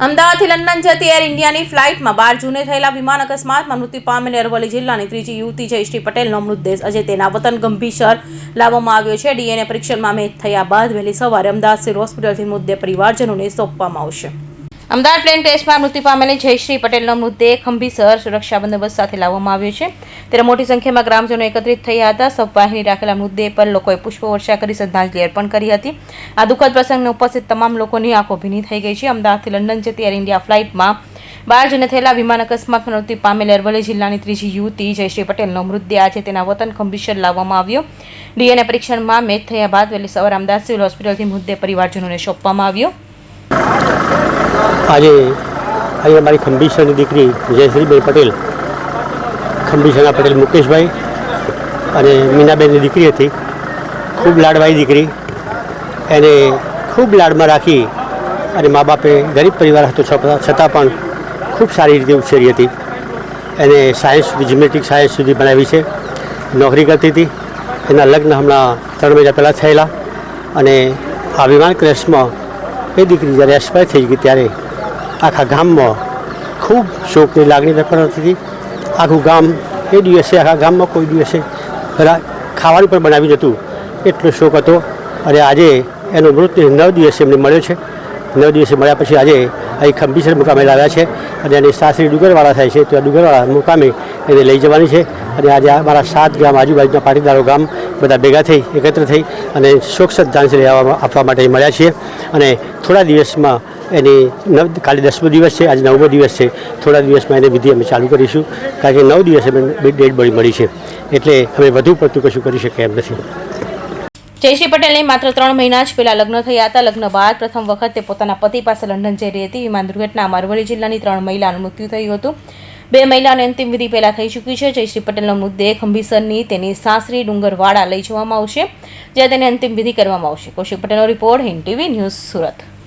અમદાવાદથી લંડન જતી એર ઇન્ડિયાની ફ્લાઇટમાં 12 જૂને થયેલા વિમાન અકસ્માતમાં મૃત્યુ પામેલી અરવલ્લી જિલ્લાની ત્રીજી યુવતી જયશ્રી પટેલનો મૃતદેહ આજે તેના વતન ગંભીરસર લાવવામાં આવ્યો છે. ડીએનએ પરીક્ષણમાં મેચ થયા બાદ વહેલી સવારે અમદાવાદ સિવિલ હોસ્પિટલથી મૃતદેહ પરિવારજનોને સોંપવામાં આવશે. અમદાવાદ પ્લેન ટેસ્ટમાં મૃત્યુ પામેલી જયશ્રી પટેલનો મૃતદેહ ખંભીસર સુરક્ષા બંદોબસ્ત સાથે લાવવામાં આવ્યો છે. ત્યારે મોટી સંખ્યામાં ગ્રામજનો એકત્રિત થયા હતા. સબવાહિની રાખેલા મૃતદેહ પર લોકોએ પુષ્પવર્ષા કરી શ્રદ્ધાંજલિ અર્પણ કરી હતી. આ દુઃખદ પ્રસંગને ઉપસ્થિત તમામ લોકોની આંખો ભીની થઈ ગઈ છે. અમદાવાદથી લંડન જતી એર ઇન્ડિયા ફ્લાઇટમાં 12 જૂને થયેલા વિમાન અકસ્માતમાં મૃત્યુ પામેલી અરવલ્લી જિલ્લાની ત્રીજી યુવતી જયશ્રી પટેલનો મૃતદેહ આજે તેના વતન ખંભીસર લાવવામાં આવ્યો. ડીએનએ પરીક્ષણમાં મેચ થયા બાદ વહેલી સવારે અમદાવાદ સિવિલ હોસ્પિટલથી મૃતદેહ પરિવારજનોને સોંપવામાં આવ્યો. આજે અમારી ખંભીસરની દીકરી જયશ્રીબેન પટેલ, ખંભીસરના પટેલ મુકેશભાઈ અને મીનાબેનની દીકરી હતી. ખૂબ લાડવાળી દીકરી, એને ખૂબ લાડમાં રાખી અને મા બાપે ગરીબ પરિવાર હતો છતાં પણ ખૂબ સારી રીતે ઉછેરી હતી. એને સાયન્સ જ્યોમેટ્રિક સાયન્સ સુધી ભણાવી છે. નોકરી કરતી હતી. એના લગ્ન હમણાં 3 મહિના પહેલાં થયેલા અને આ વિમાન ક્રેશમાં એ દીકરી જ્યારે એક્સપાયર થઈ ગઈ ત્યારે આખા ગામમાં ખૂબ શોકની લાગણી પ્રકટ હતી. આખું ગામ એ દિવસે આખા ગામમાં કોઈ દિવસે ખાવાનું પણ બનાવ્યું નહોતું, એટલો શોક હતો. અને આજે એનો મૃત્યુ 9 દિવસે એમને મળ્યો છે. 9 દિવસે મળ્યા પછી આજે અહીં ખંભીસર મુકામે લાવ્યા છે અને એની સાસરી ડુંગરવાળા થાય છે, તો આ ડુંગરવાળા મુકામે એને લઈ જવાની છે. અને આજે અમારા 7 ગામ આજુબાજુના પાટીદારો ગામ બધા ભેગા થઈ એકત્ર થઈ અને શોક શ્રદ્ધાંજલિ આપવા માટે મળ્યા છીએ. અને થોડા દિવસમાં એની કાલે 10મો દિવસ છે, આજે 9મો દિવસ છે. થોડા દિવસમાં એને વિધિ અમે ચાલુ કરીશું, કારણ કે 9 દિવસે ડેડ બોડી મળી છે, એટલે અમે વધુ પડતું કશું કરી શકીએ એમ નથી. જયશ્રી પટેલને માત્ર 3 મહિના જ પહેલા લગ્ન થયા હતા. લગ્ન બાદ પ્રથમ વખત તે પોતાના પતિ પાસે લંડન જઈ રહી હતી. વિમાન દુર્ઘટનામાં અરવલ્લી જિલ્લાની 3 મહિલાનું મૃત્યુ થયું હતું. 2 મહિલાની અંતિમ વિધિ પહેલા થઈ ચૂકી છે. જયશ્રી પટેલનો મૃતદેહ ખંભીસરની તેની સાસરી ડુંગરવાડા લઈ જવામાં આવશે, જ્યાં તેની અંતિમ વિધિ કરવામાં આવશે. કૌશિક પટેલનો report, Hind TV news, Surat.